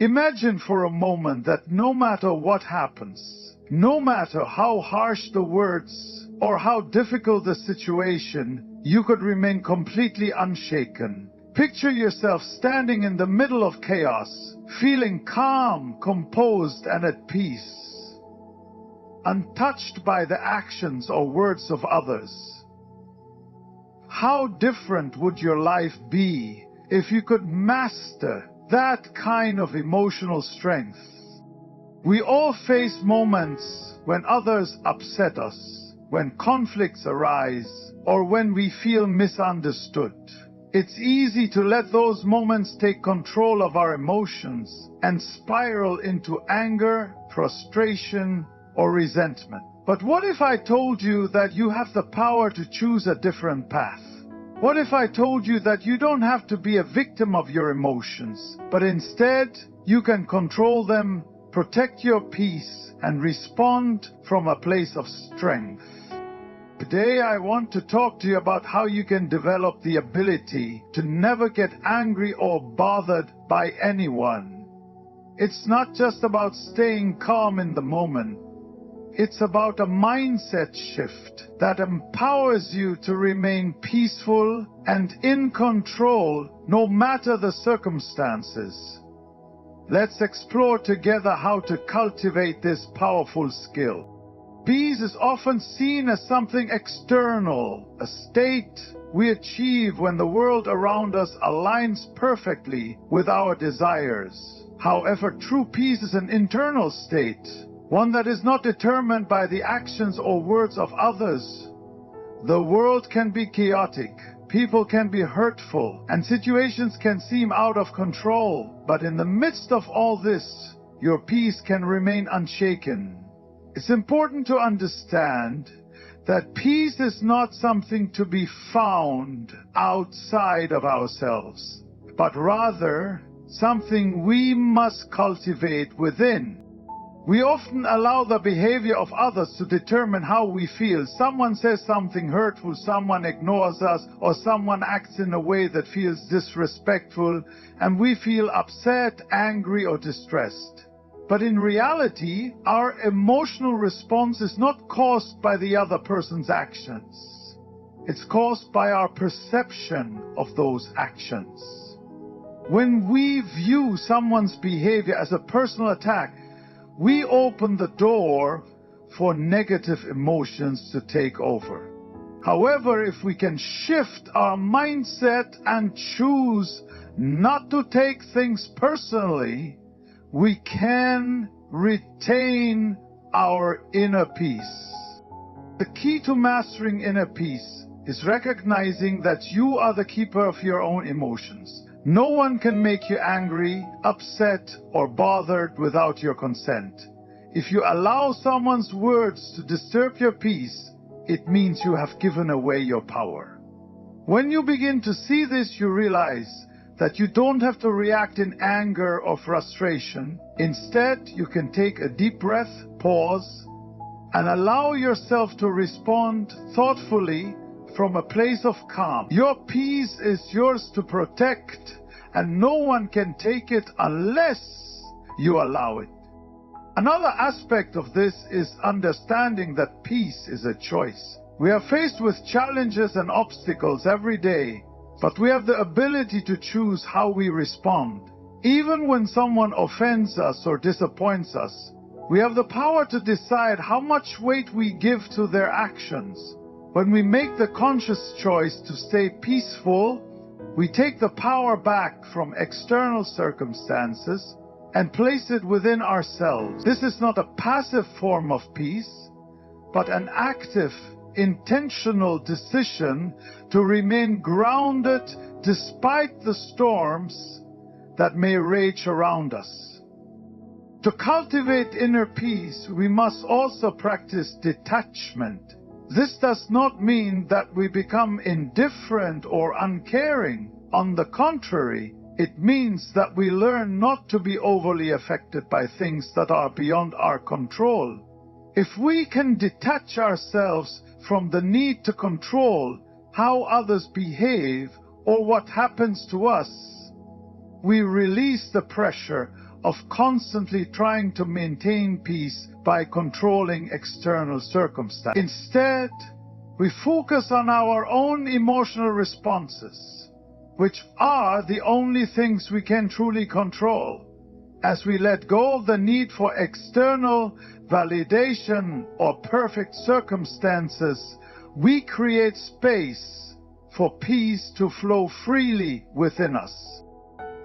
Imagine for a moment that no matter what happens, no matter how harsh the words or how difficult the situation, you could remain completely unshaken. Picture yourself standing in the middle of chaos, feeling calm, composed, and at peace, untouched by the actions or words of others. How different would your life be if you could master that kind of emotional strength? We all face moments when others upset us, when conflicts arise, or when we feel misunderstood. It's easy to let those moments take control of our emotions and spiral into anger, frustration, or resentment. But what if I told you that you have the power to choose a different path? What if I told you that you don't have to be a victim of your emotions, but instead you can control them, protect your peace, and respond from a place of strength? Today I want to talk to you about how you can develop the ability to never get angry or bothered by anyone. It's not just about staying calm in the moment. It's about a mindset shift that empowers you to remain peaceful and in control no matter the circumstances. Let's explore together how to cultivate this powerful skill. Peace is often seen as something external, a state we achieve when the world around us aligns perfectly with our desires. However, true peace is an internal state, one that is not determined by the actions or words of others. The world can be chaotic, people can be hurtful, and situations can seem out of control. But in the midst of all this, your peace can remain unshaken. It's important to understand that peace is not something to be found outside of ourselves, but rather something we must cultivate within. We often allow the behavior of others to determine how we feel. Someone says something hurtful, someone ignores us, or someone acts in a way that feels disrespectful, and we feel upset, angry, or distressed. But in reality, our emotional response is not caused by the other person's actions. It's caused by our perception of those actions. When we view someone's behavior as a personal attack, we open the door for negative emotions to take over. However, if we can shift our mindset and choose not to take things personally, we can retain our inner peace. The key to mastering inner peace is recognizing that you are the keeper of your own emotions. No one can make you angry, upset, or bothered without your consent. If you allow someone's words to disturb your peace, it means you have given away your power. When you begin to see this, you realize that you don't have to react in anger or frustration. Instead, you can take a deep breath, pause, and allow yourself to respond thoughtfully from a place of calm. Your peace is yours to protect, and no one can take it unless you allow it. Another aspect of this is understanding that peace is a choice. We are faced with challenges and obstacles every day, but we have the ability to choose how we respond. Even when someone offends us or disappoints us, we have the power to decide how much weight we give to their actions. When we make the conscious choice to stay peaceful, we take the power back from external circumstances and place it within ourselves. This is not a passive form of peace, but an active, intentional decision to remain grounded despite the storms that may rage around us. To cultivate inner peace, we must also practice detachment. This does not mean that we become indifferent or uncaring. On the contrary, it means that we learn not to be overly affected by things that are beyond our control. If we can detach ourselves from the need to control how others behave or what happens to us, we release the pressure of constantly trying to maintain peace by controlling external circumstances. Instead, we focus on our own emotional responses, which are the only things we can truly control. As we let go of the need for external validation or perfect circumstances, we create space for peace to flow freely within us.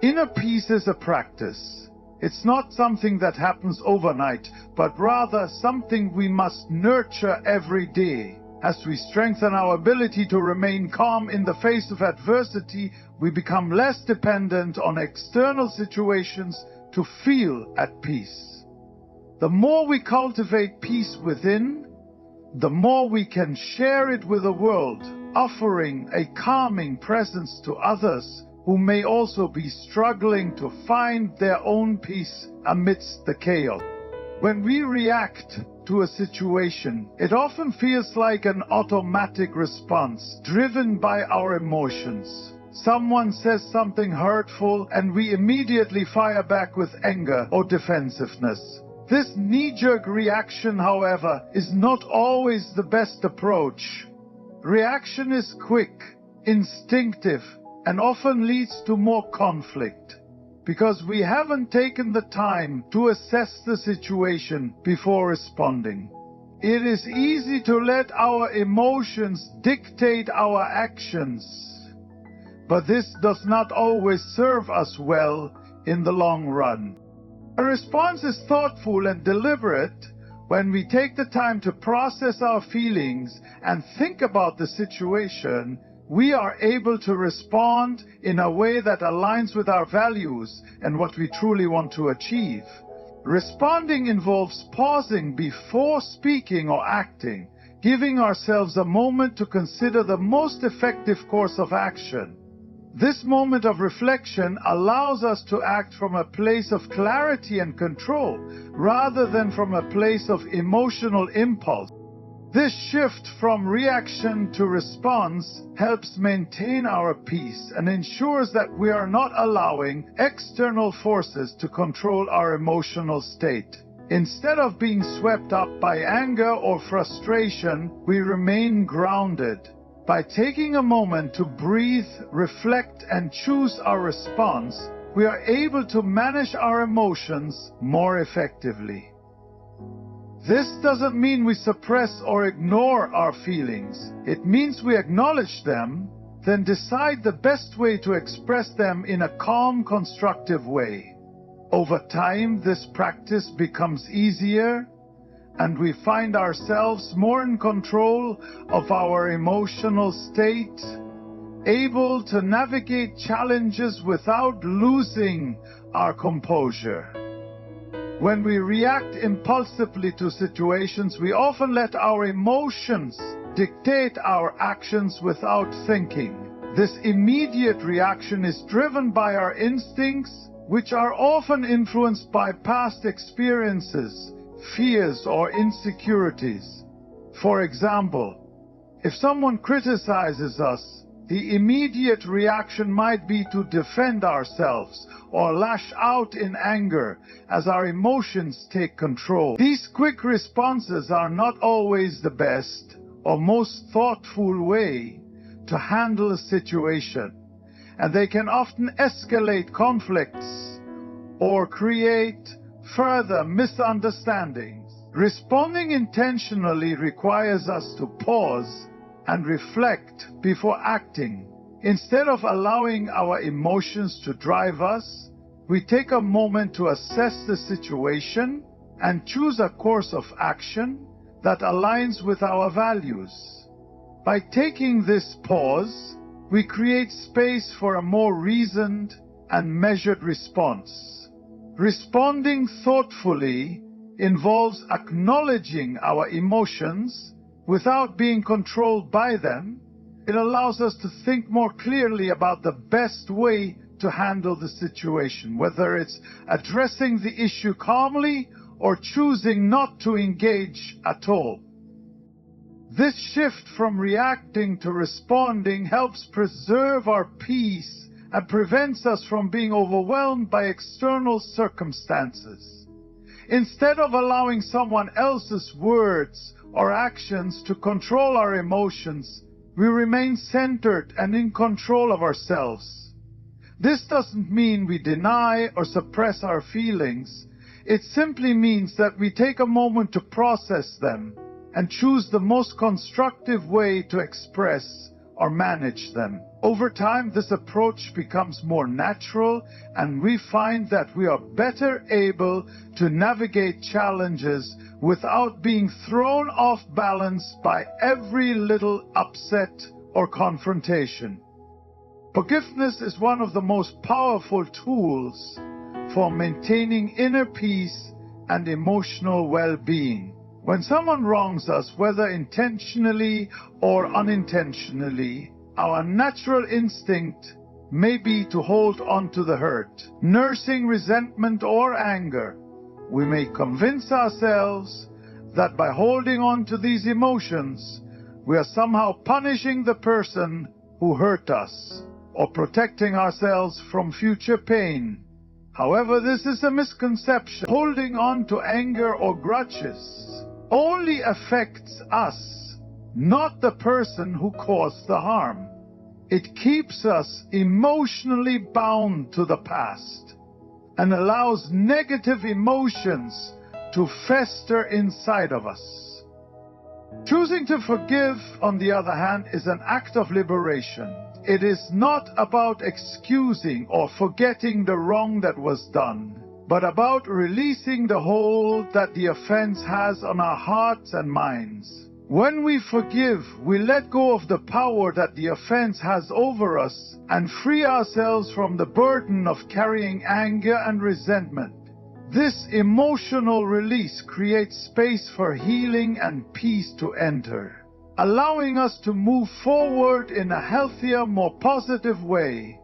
Inner peace is a practice. It's not something that happens overnight, but rather something we must nurture every day. As we strengthen our ability to remain calm in the face of adversity, we become less dependent on external situations to feel at peace. The more we cultivate peace within, the more we can share it with the world, offering a calming presence to others who may also be struggling to find their own peace amidst the chaos. When we react to a situation, it often feels like an automatic response driven by our emotions. Someone says something hurtful and we immediately fire back with anger or defensiveness. This knee-jerk reaction, however, is not always the best approach. Reaction is quick, instinctive, and often leads to more conflict, because we haven't taken the time to assess the situation before responding. It is easy to let our emotions dictate our actions, but this does not always serve us well in the long run. A response is thoughtful and deliberate when we take the time to process our feelings and think about the situation. We are able to respond in a way that aligns with our values and what we truly want to achieve. Responding involves pausing before speaking or acting, giving ourselves a moment to consider the most effective course of action. This moment of reflection allows us to act from a place of clarity and control, rather than from a place of emotional impulse. This shift from reaction to response helps maintain our peace and ensures that we are not allowing external forces to control our emotional state. Instead of being swept up by anger or frustration, we remain grounded. By taking a moment to breathe, reflect, and choose our response, we are able to manage our emotions more effectively. This doesn't mean we suppress or ignore our feelings. It means we acknowledge them, then decide the best way to express them in a calm, constructive way. Over time, this practice becomes easier, and we find ourselves more in control of our emotional state, able to navigate challenges without losing our composure. When we react impulsively to situations, we often let our emotions dictate our actions without thinking. This immediate reaction is driven by our instincts, which are often influenced by past experiences, fears, or insecurities. For example, if someone criticizes us, the immediate reaction might be to defend ourselves or lash out in anger as our emotions take control. These quick responses are not always the best or most thoughtful way to handle a situation, and they can often escalate conflicts or create further misunderstandings. Responding intentionally requires us to pause and reflect before acting. Instead of allowing our emotions to drive us, we take a moment to assess the situation and choose a course of action that aligns with our values. By taking this pause, we create space for a more reasoned and measured response. Responding thoughtfully involves acknowledging our emotions without being controlled by them. It allows us to think more clearly about the best way to handle the situation, whether it's addressing the issue calmly or choosing not to engage at all. This shift from reacting to responding helps preserve our peace and prevents us from being overwhelmed by external circumstances. Instead of allowing someone else's words or actions to control our emotions, we remain centered and in control of ourselves. This doesn't mean we deny or suppress our feelings. It simply means that we take a moment to process them and choose the most constructive way to express or manage them. Over time, this approach becomes more natural, and we find that we are better able to navigate challenges without being thrown off balance by every little upset or confrontation. Forgiveness is one of the most powerful tools for maintaining inner peace and emotional well-being. When someone wrongs us, whether intentionally or unintentionally, our natural instinct may be to hold on to the hurt. Nursing resentment or anger, we may convince ourselves that by holding on to these emotions, we are somehow punishing the person who hurt us or protecting ourselves from future pain. However, this is a misconception. Holding on to anger or grudges only affects us, not the person who caused the harm. It keeps us emotionally bound to the past and allows negative emotions to fester inside of us. Choosing to forgive, on the other hand, is an act of liberation. It is not about excusing or forgetting the wrong that was done, but about releasing the hold that the offense has on our hearts and minds. When we forgive, we let go of the power that the offense has over us and free ourselves from the burden of carrying anger and resentment. This emotional release creates space for healing and peace to enter, allowing us to move forward in a healthier, more positive way.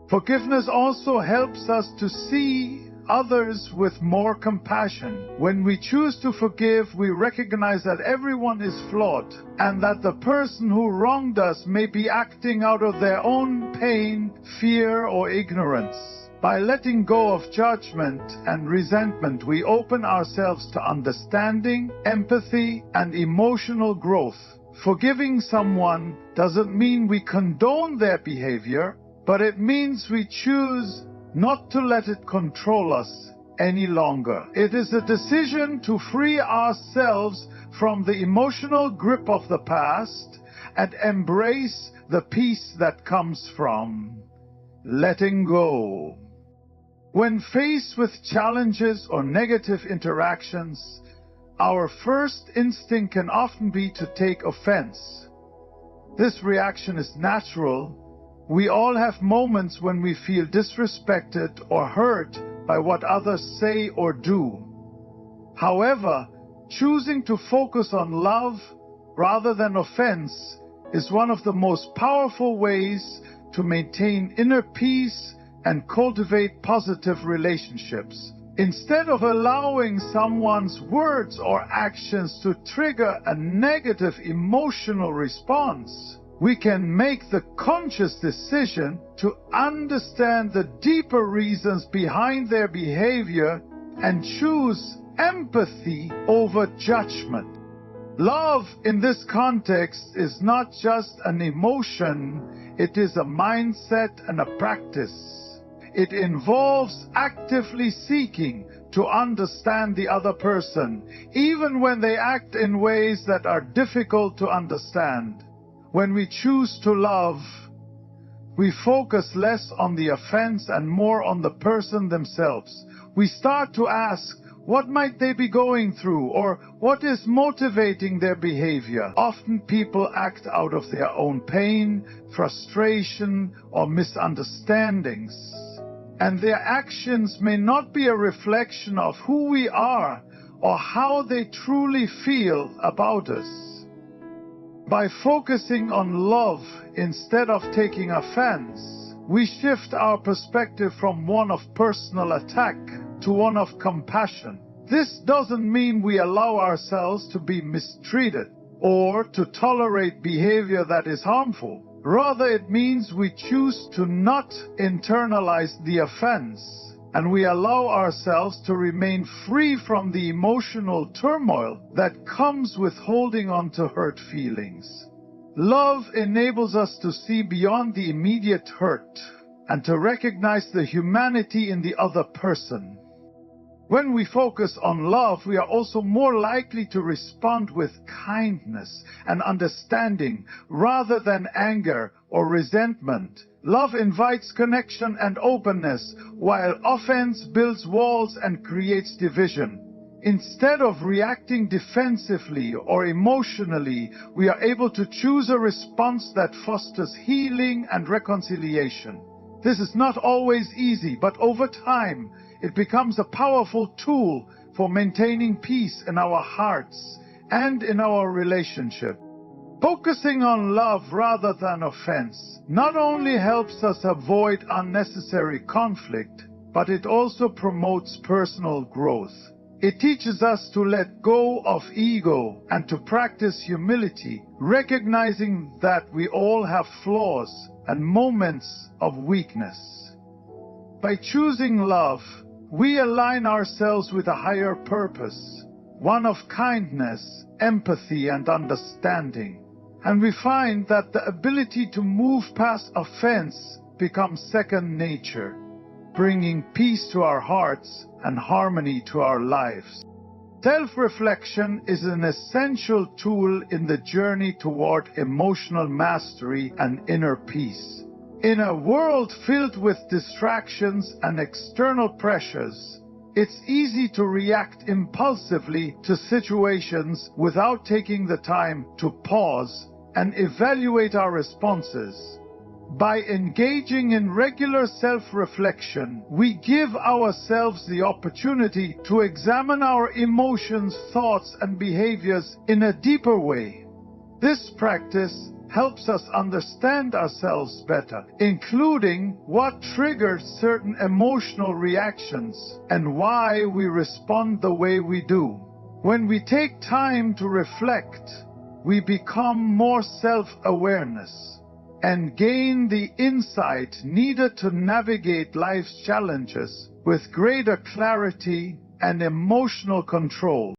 Forgiveness also helps us to see others with more compassion. When we choose to forgive, we recognize that everyone is flawed and that the person who wronged us may be acting out of their own pain, fear, or ignorance. By letting go of judgment and resentment, we open ourselves to understanding, empathy, and emotional growth. Forgiving someone doesn't mean we condone their behavior, but it means we choose not to let it control us any longer. It is a decision to free ourselves from the emotional grip of the past and embrace the peace that comes from letting go. When faced with challenges or negative interactions, our first instinct can often be to take offense. This reaction is natural. We all have moments when we feel disrespected or hurt by what others say or do. However, choosing to focus on love rather than offense is one of the most powerful ways to maintain inner peace and cultivate positive relationships. Instead of allowing someone's words or actions to trigger a negative emotional response, we can make the conscious decision to understand the deeper reasons behind their behavior and choose empathy over judgment. Love in this context is not just an emotion, it is a mindset and a practice. It involves actively seeking to understand the other person, even when they act in ways that are difficult to understand. When we choose to love, we focus less on the offense and more on the person themselves. We start to ask, what might they be going through, or what is motivating their behavior? Often people act out of their own pain, frustration, or misunderstandings. And their actions may not be a reflection of who we are or how they truly feel about us. By focusing on love instead of taking offense, we shift our perspective from one of personal attack to one of compassion. This doesn't mean we allow ourselves to be mistreated or to tolerate behavior that is harmful. Rather, it means we choose to not internalize the offense, and we allow ourselves to remain free from the emotional turmoil that comes with holding on to hurt feelings. Love enables us to see beyond the immediate hurt and to recognize the humanity in the other person. When we focus on love, we are also more likely to respond with kindness and understanding rather than anger or resentment. Love invites connection and openness, while offense builds walls and creates division. Instead of reacting defensively or emotionally, we are able to choose a response that fosters healing and reconciliation. This is not always easy, but over time, it becomes a powerful tool for maintaining peace in our hearts and in our relationship. Focusing on love rather than offense not only helps us avoid unnecessary conflict, but it also promotes personal growth. It teaches us to let go of ego and to practice humility, recognizing that we all have flaws and moments of weakness. By choosing love, we align ourselves with a higher purpose, one of kindness, empathy, and understanding. And we find that the ability to move past offense becomes second nature, bringing peace to our hearts and harmony to our lives. Self-reflection is an essential tool in the journey toward emotional mastery and inner peace. In a world filled with distractions and external pressures, it's easy to react impulsively to situations without taking the time to pause and evaluate our responses. By engaging in regular self-reflection, we give ourselves the opportunity to examine our emotions, thoughts, and behaviors in a deeper way. This practice helps us understand ourselves better, including what triggers certain emotional reactions and why we respond the way we do. When we take time to reflect, we become more self-awareness and gain the insight needed to navigate life's challenges with greater clarity and emotional control.